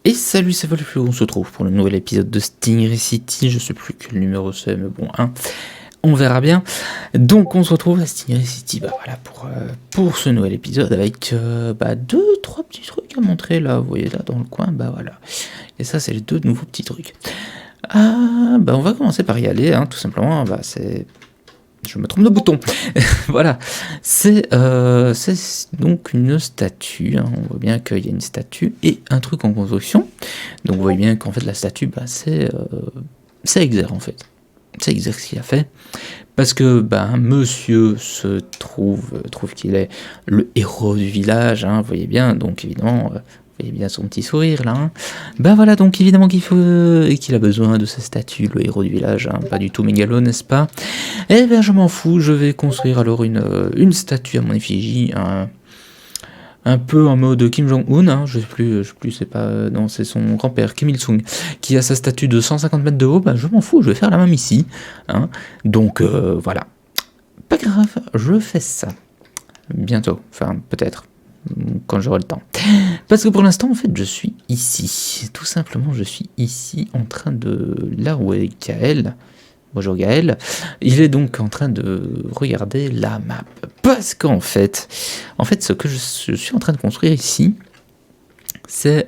Et salut, c'est Wolf, on se retrouve pour le nouvel épisode de Stingray City, je sais plus quel numéro c'est, mais bon, hein, on verra bien. Donc on se retrouve à Stingray City, voilà, pour ce nouvel épisode avec deux, trois petits trucs à montrer là, vous voyez là dans le coin, voilà. Et ça c'est les deux nouveaux petits trucs. On va commencer par y aller, hein, tout simplement, c'est... Je me trompe de bouton. Voilà. C'est donc une statue. Hein. On voit bien qu'il y a une statue et un truc en construction. Donc vous voyez bien qu'en fait la statue, c'est Exer en fait. C'est Exer ce qu'il a fait. Parce que monsieur se trouve qu'il est le héros du village. Hein, vous voyez bien. Donc évidemment. Vous voyez bien son petit sourire là. Hein. Voilà, donc évidemment qu'il a besoin de sa statue, le héros du village, hein, pas du tout mégalo, n'est-ce pas? Eh bien, je m'en fous, je vais construire alors une statue à mon effigie, un peu en mode Kim Jong-un, hein, je sais plus, c'est pas, non, c'est son grand-père, Kim Il-sung, qui a sa statue de 150 mètres de haut, je m'en fous, je vais faire la même ici, hein. Donc voilà. Pas grave, je fais ça. Bientôt, enfin peut-être. Quand j'aurai le temps. Parce que pour l'instant, en fait, je suis ici. Tout simplement, je suis ici en train de... Là où est Gaël. Bonjour Gaël. Il est donc en train de regarder la map. Parce qu'en fait, ce que je suis en train de construire ici, c'est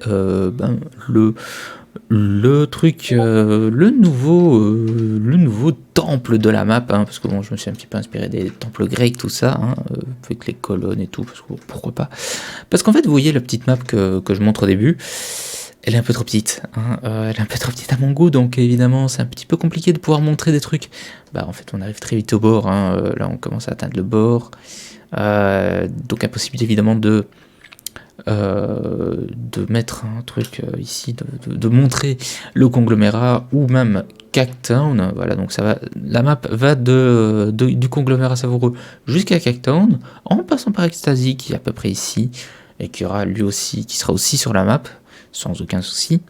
le truc, le nouveau temple de la map, hein, parce que bon, je me suis un petit peu inspiré des temples grecs, tout ça, hein, avec les colonnes et tout, parce que pourquoi pas. Parce qu'en fait, vous voyez la petite map que je montre au début, elle est un peu trop petite, hein, elle est un peu trop petite à mon goût, donc évidemment, c'est un petit peu compliqué de pouvoir montrer des trucs. En fait, on arrive très vite au bord, hein, là, on commence à atteindre le bord, donc impossible évidemment de mettre un truc ici, de montrer le conglomérat ou même Cactown. Voilà, donc ça va, la map va du conglomérat savoureux jusqu'à Cactown, en passant par Ecstasy qui est à peu près ici et qui sera aussi sur la map sans aucun souci.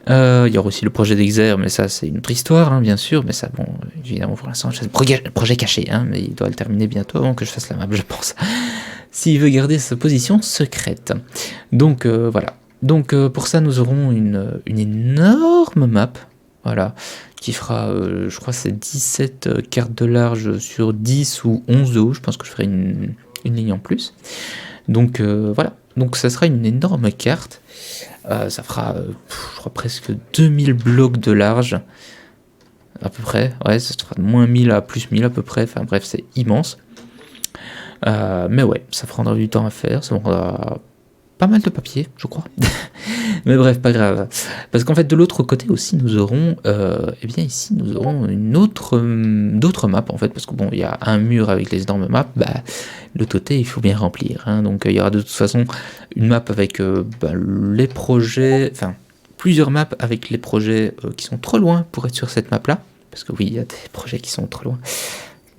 Il y aura aussi le projet d'Exer, mais ça c'est une autre histoire, hein, bien sûr, mais ça, bon, évidemment pour l'instant c'est le projet caché, hein, mais il doit le terminer bientôt avant que je fasse la map, je pense, s'il veut garder sa position secrète. Donc voilà, donc pour ça nous aurons une énorme map, voilà, qui fera, je crois c'est 17 cartes de large sur 10 ou 11 de haut, je pense que je ferai une ligne en plus, donc voilà, donc ça sera une énorme carte. Ça fera, je crois, presque 2000 blocs de large, à peu près. Ouais, ça sera de moins 1000 à plus 1000 à peu près. Enfin bref, c'est immense. Mais ouais, ça prendra du temps à faire. Ça prendra pas mal de papier, je crois. Mais bref, pas grave. Parce qu'en fait, de l'autre côté aussi, nous aurons, ici, nous aurons d'autres maps, en fait. Parce que bon, il y a un mur avec les énormes maps. Le côté, il faut bien remplir. Hein, donc, il y aura de toute façon une map avec les projets, enfin, plusieurs maps avec les projets qui sont trop loin pour être sur cette map-là. Parce que oui, il y a des projets qui sont trop loin.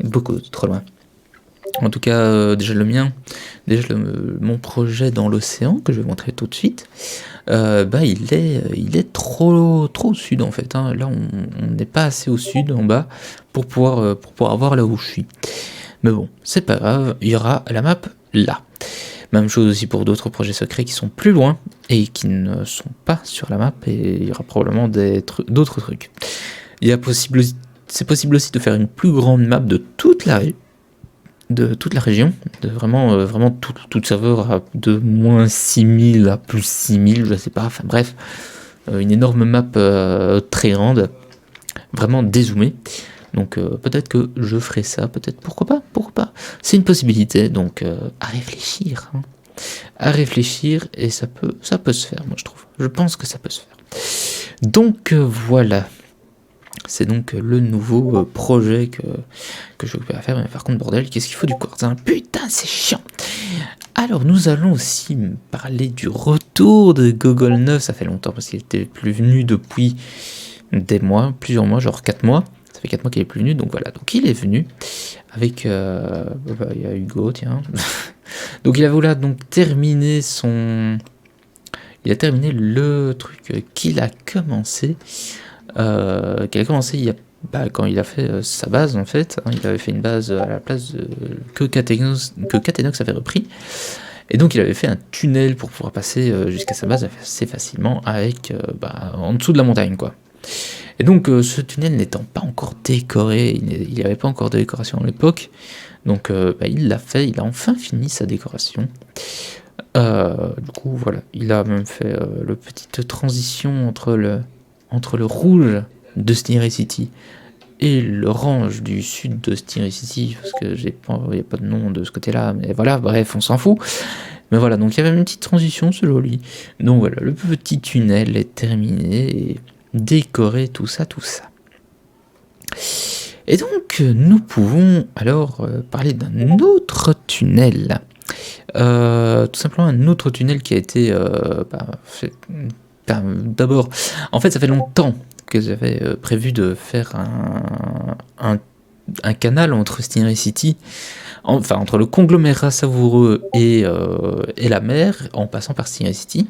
Beaucoup trop loin. En tout cas, déjà le mien, mon projet dans l'océan, que je vais montrer tout de suite, il est trop au sud en fait. Hein. Là, on n'est pas assez au sud, en bas, pour pouvoir voir là où je suis. Mais bon, c'est pas grave, il y aura la map là. Même chose aussi pour d'autres projets secrets qui sont plus loin et qui ne sont pas sur la map, et il y aura probablement d'autres trucs. C'est possible aussi de faire une plus grande map de toute la région, de vraiment toute serveur de moins 6000 à plus 6000, je sais pas, enfin bref, une énorme map très grande, vraiment dézoomée. Donc peut-être que je ferai ça, peut-être, pourquoi pas, c'est une possibilité, donc à réfléchir, hein. À réfléchir, et ça peut se faire, moi je pense que ça peut se faire. Donc voilà. C'est donc le nouveau projet que je vais faire. Mais par contre, bordel, qu'est-ce qu'il faut du quartz, hein? Putain, c'est chiant. Alors, nous allons aussi parler du retour de Gogol 9. Ça fait longtemps parce qu'il était plus venu depuis plusieurs mois, genre 4 mois. Ça fait 4 mois qu'il est plus venu, donc voilà. Donc il est venu avec... il y a Hugo, tiens. Donc il a voulu terminer Il a terminé le truc qu'il a commencé... quand il a fait sa base en fait, hein, il avait fait une base à la place que Catenox avait repris, Et donc il avait fait un tunnel pour pouvoir passer jusqu'à sa base assez facilement avec en dessous de la montagne, quoi. Et donc ce tunnel n'étant pas encore décoré, il n'y avait pas encore de décoration à l'époque, donc il l'a fait, il a enfin fini sa décoration. Du coup voilà, il a même fait la petite transition entre le rouge de Stingray City et l'orange du sud de Stingray City, parce que il n'y a pas de nom de ce côté-là, mais voilà, bref, on s'en fout. Mais voilà, donc il y avait une petite transition, c'est joli. Donc voilà, le petit tunnel est terminé, et décoré, tout ça. Et donc, nous pouvons alors parler d'un autre tunnel. Tout simplement un autre tunnel qui a été fait. D'abord, en fait, ça fait longtemps que j'avais prévu de faire un canal entre Stingray City, enfin entre le conglomérat savoureux et la mer, en passant par Stingray City.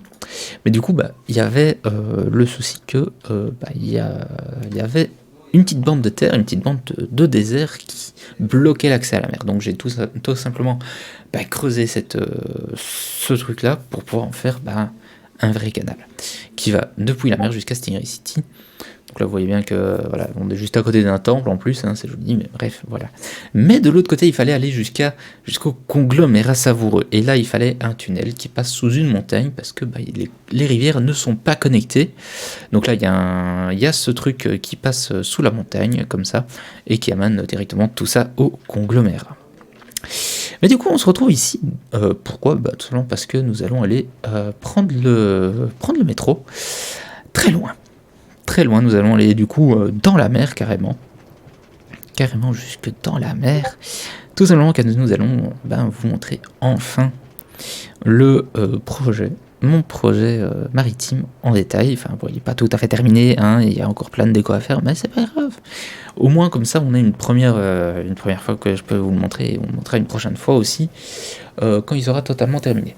Mais du coup, il y avait le souci que il y avait une petite bande de terre, une petite bande de désert qui bloquait l'accès à la mer. Donc j'ai tout simplement creusé ce truc-là pour pouvoir en faire un vrai canal qui va depuis la mer jusqu'à Stingray City. Donc là vous voyez bien que voilà, on est juste à côté d'un temple en plus, c'est joli, mais bref, voilà. Mais de l'autre côté, il fallait aller jusqu'au conglomérat savoureux. Et là, il fallait un tunnel qui passe sous une montagne parce que les rivières ne sont pas connectées. Donc là, il y a ce truc qui passe sous la montagne, comme ça, et qui amène directement tout ça au conglomérat. Mais du coup, on se retrouve ici. Pourquoi ? Tout simplement parce que nous allons aller prendre le métro très loin. Très loin, nous allons aller du coup dans la mer carrément jusque dans la mer, tout simplement car nous allons vous montrer enfin mon projet maritime en détail. Enfin bon, il n'est pas tout à fait terminé, il y a encore plein de déco à faire, mais c'est pas grave. Au moins comme ça on a une première fois que je peux vous le montrer, et on le montrera une prochaine fois aussi quand il sera totalement terminé.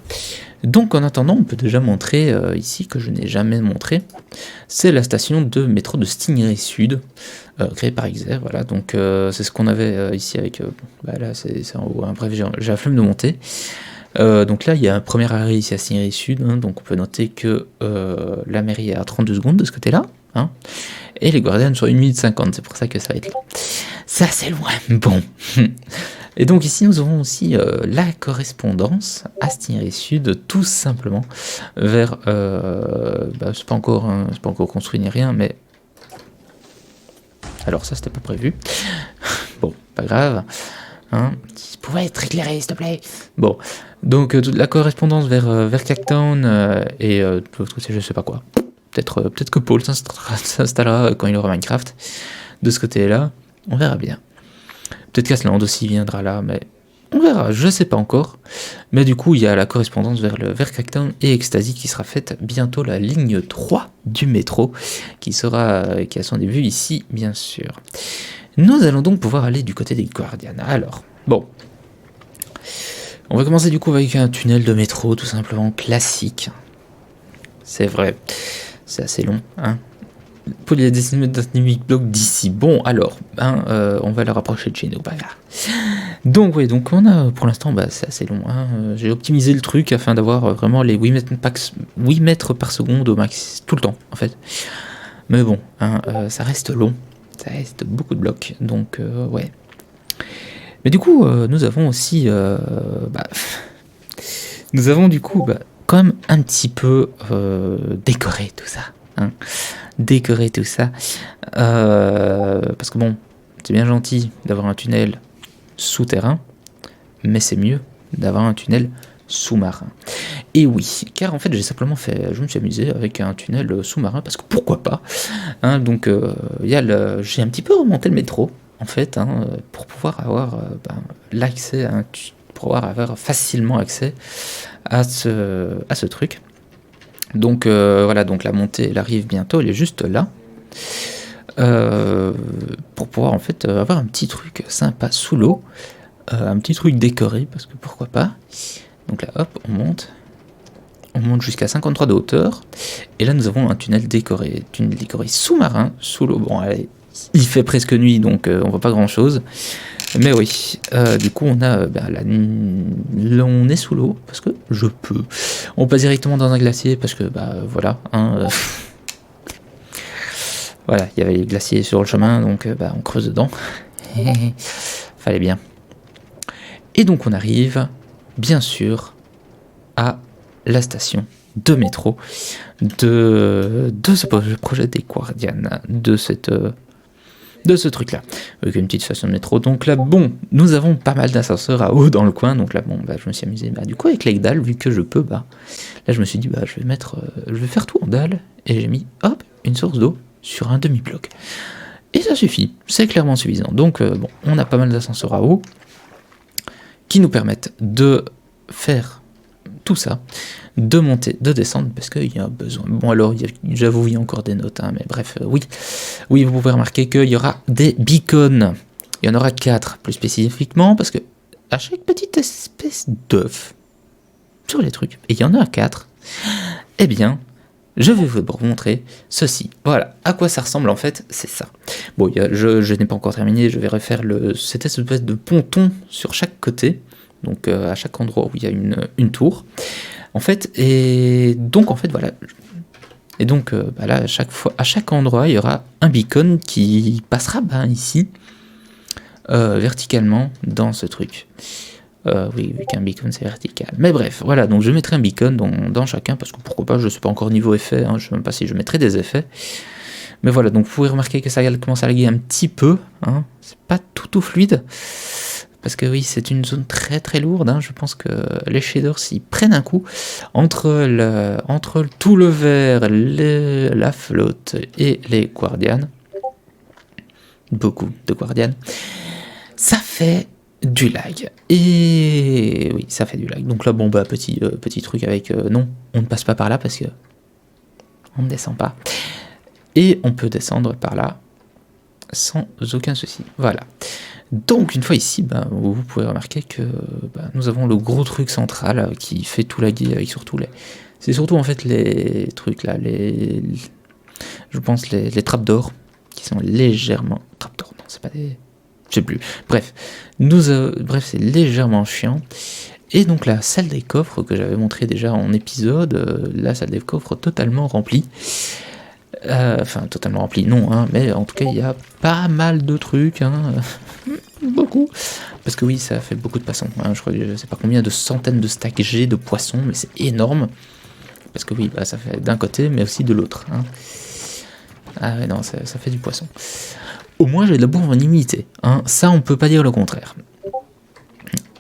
Donc en attendant, on peut déjà montrer ici, que je n'ai jamais montré, c'est la station de métro de Stingray Sud, créée par XR, voilà, donc c'est ce qu'on avait ici avec, là c'est en haut, bref j'ai la flemme de monter. Donc là il y a un premier arrêt ici à Stingray Sud, donc on peut noter que la mairie est à 32 secondes de ce côté-là, et les Guardians sont à 1 minute 50, c'est pour ça que ça va être long. Ça c'est loin, bon. Et donc ici nous avons aussi la correspondance à Stingray Sud, tout simplement vers c'est pas encore construit ni rien, mais alors ça c'était pas prévu. Bon, pas grave, ça pouvait être éclairé s'il te plaît. Bon, donc la correspondance vers Cactown et de l'autre côté je sais pas quoi. Peut-être que Paul s'installera quand il aura Minecraft de ce côté-là, on verra bien. Peut-être qu'Asland aussi viendra là, mais on verra, je sais pas encore. Mais du coup, il y a la correspondance vers Cactown et Ecstasy qui sera faite bientôt, la ligne 3 du métro, qui a son début ici, bien sûr. Nous allons donc pouvoir aller du côté des Guardians. Alors, bon. On va commencer du coup avec un tunnel de métro, tout simplement classique. C'est vrai, c'est assez long, Pour les dynamic block d'ici. Bon, alors, on va le rapprocher de chez nous, Donc, oui, donc on a, pour l'instant, c'est assez long. J'ai optimisé le truc afin d'avoir vraiment les 8 mètres par seconde au max, tout le temps, en fait. Mais bon, ça reste long, ça reste beaucoup de blocs, donc, ouais. Mais du coup, nous avons aussi, nous avons du coup, quand même un petit peu décoré tout ça, décorer tout ça, parce que bon, c'est bien gentil d'avoir un tunnel souterrain, mais c'est mieux d'avoir un tunnel sous-marin. Et oui, car en fait je me suis amusé avec un tunnel sous-marin, parce que pourquoi pas, donc j'ai un petit peu remonté le métro, en fait, pour pouvoir avoir l'accès, pour avoir facilement accès à ce truc. Donc voilà, donc la montée elle arrive bientôt, elle est juste là, pour pouvoir en fait avoir un petit truc sympa sous l'eau, un petit truc décoré, parce que pourquoi pas. Donc là hop, on monte jusqu'à 53 de hauteur, et là nous avons un tunnel décoré sous-marin, sous l'eau. Bon allez, il fait presque nuit, donc on voit pas grand chose, Mais oui, du coup on a on est sous l'eau parce que je peux. On passe directement dans un glacier parce que voilà. Voilà, il y avait les glaciers sur le chemin, donc on creuse dedans. Fallait bien. Et donc on arrive, bien sûr, à la station de métro de ce projet des Guardians, de ce truc là, avec une petite station de métro. Donc là, bon, nous avons pas mal d'ascenseurs à eau dans le coin, donc là, bon, je me suis amusé, du coup, avec les dalles, vu que je peux, là, je me suis dit, je vais faire tout en dalles, et j'ai mis, hop, une source d'eau sur un demi-bloc. Et ça suffit, c'est clairement suffisant. Donc, bon, on a pas mal d'ascenseurs à eau qui nous permettent de faire tout ça, de monter, de descendre, parce qu'il y a besoin. Bon, alors, j'avoue, il y a encore des notes, mais bref, oui, vous pouvez remarquer qu'il y aura des beacons. Il y en aura 4, plus spécifiquement, parce que à chaque petite espèce d'œuf sur les trucs, et il y en a 4, eh bien, je vais vous montrer ceci. Voilà, à quoi ça ressemble en fait, c'est ça. Bon, je n'ai pas encore terminé, je vais refaire cette espèce de ponton sur chaque côté, donc à chaque endroit où il y a une tour. En fait, et donc en fait voilà. Et donc là, à chaque endroit, il y aura un beacon qui passera ici, verticalement, dans ce truc. Oui, vu qu'un beacon c'est vertical. Mais bref, voilà, donc je mettrai un beacon dans chacun, parce que pourquoi pas, je ne sais pas encore niveau effet, je ne sais même pas si je mettrai des effets. Mais voilà, donc vous pouvez remarquer que ça commence à laguer un petit peu, c'est pas tout fluide, parce que oui, c'est une zone très très lourde, je pense que les shaders s'y prennent un coup, entre tout le vert, la flotte et les Guardians, beaucoup de Guardians, ça fait du lag. Et oui, ça fait du lag. Donc là, bon, petit truc avec non, on ne passe pas par là parce que on ne descend pas. Et on peut descendre par là sans aucun souci. Voilà. Donc une fois ici, vous pouvez remarquer que nous avons le gros truc central qui fait tout laguer avec surtout c'est surtout en fait les trucs là, je pense les trapdoors qui sont légèrement trapdoors. Non, c'est pas des, je sais plus. Bref, c'est légèrement chiant. Et donc la salle des coffres que j'avais montré déjà en épisode, la salle des coffres totalement remplie. Enfin, totalement remplie, non, mais en tout cas, il y a pas mal de trucs, beaucoup. Parce que oui, ça fait beaucoup de poissons. Je crois que je sais pas combien de centaines de stacks G de poissons, mais c'est énorme. Parce que oui, ça fait d'un côté, mais aussi de l'autre. Ah ouais, non, ça fait du poisson. Au moins, j'ai de la bouffe en illimité. Ça, on peut pas dire le contraire.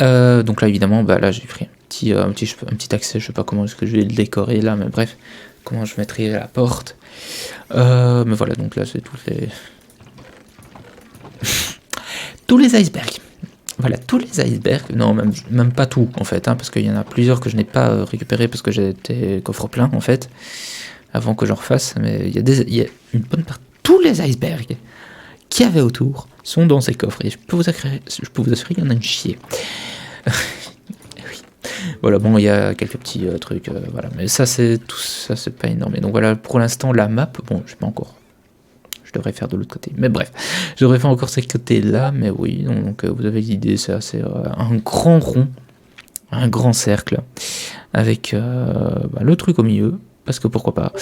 Donc là, évidemment, là, j'ai pris un petit accès. Je sais pas comment est-ce que je vais le décorer là, mais bref, comment je mettrai la porte. Mais voilà, donc là, c'est tous les icebergs. Voilà, tous les icebergs. Non, même pas tout, en fait, parce qu'il y en a plusieurs que je n'ai pas récupéré parce que j'étais coffre plein, en fait, avant que j'en refasse. Mais il y a une bonne partie. Tous les icebergs qu'il y avait autour sont dans ces coffres. Et je peux vous assurer qu'il y en a une chier. Oui. Voilà, bon, il y a quelques petits trucs, voilà. Mais ça, c'est pas énorme. Et donc voilà, pour l'instant, la map, bon, je sais pas encore. Je devrais faire de l'autre côté. Mais bref, je devrais faire encore ce côté-là. Mais oui, donc vous avez l'idée, c'est un grand rond, un grand cercle, avec le truc au milieu, parce que pourquoi pas.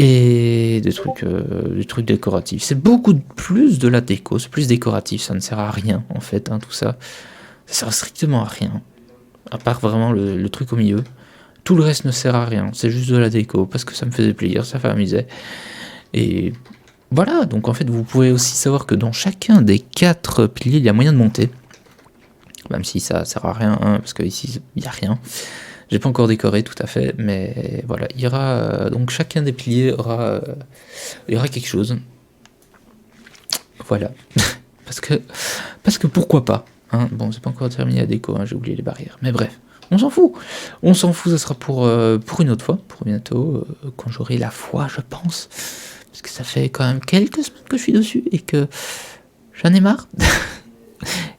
Et des trucs décoratifs. C'est beaucoup plus de la déco, c'est plus décoratif, ça ne sert à rien en fait, tout ça. Ça sert strictement à rien. À part vraiment le truc au milieu. Tout le reste ne sert à rien, c'est juste de la déco, parce que ça me faisait plaisir, ça m'amusait. Et voilà, donc en fait vous pouvez aussi savoir que dans chacun des 4 piliers, il y a moyen de monter. Même si ça sert à rien, parce que ici il n'y a rien. J'ai pas encore décoré tout à fait, mais voilà, il y aura donc chacun des piliers il y aura quelque chose. Voilà, parce que pourquoi pas. Bon, c'est pas encore terminé la déco, j'ai oublié les barrières, mais bref, on s'en fout. Ça sera pour une autre fois, pour bientôt, quand j'aurai la foi, je pense, parce que ça fait quand même quelques semaines que je suis dessus et que j'en ai marre.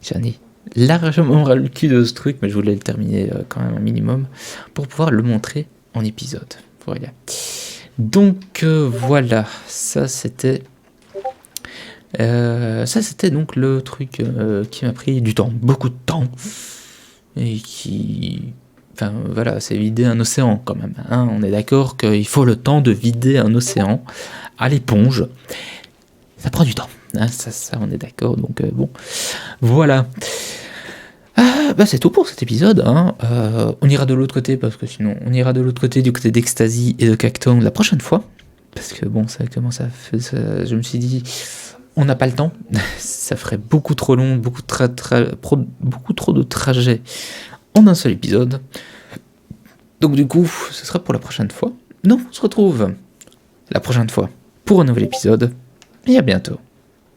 J'en ai largement ras le cul de ce truc, mais je voulais le terminer quand même un minimum pour pouvoir le montrer en épisode. Voilà. Donc voilà, ça c'était Ça, c'était donc le truc qui m'a pris du temps, beaucoup de temps, et qui... Enfin, voilà, c'est vider un océan, quand même. Hein. On est d'accord qu'il faut le temps de vider un océan à l'éponge. Ça prend du temps. Hein, ça, on est d'accord, donc bon. Voilà. C'est tout pour cet épisode. Hein. On ira de l'autre côté, parce que sinon, on ira de l'autre côté, du côté d'Ecstasy et de Cactown la prochaine fois. Parce que bon, ça commence à faire... Je me suis dit... On n'a pas le temps, ça ferait beaucoup trop long, beaucoup trop de trajets en un seul épisode. Donc du coup, ce sera pour la prochaine fois. Donc on se retrouve la prochaine fois pour un nouvel épisode. Et à bientôt.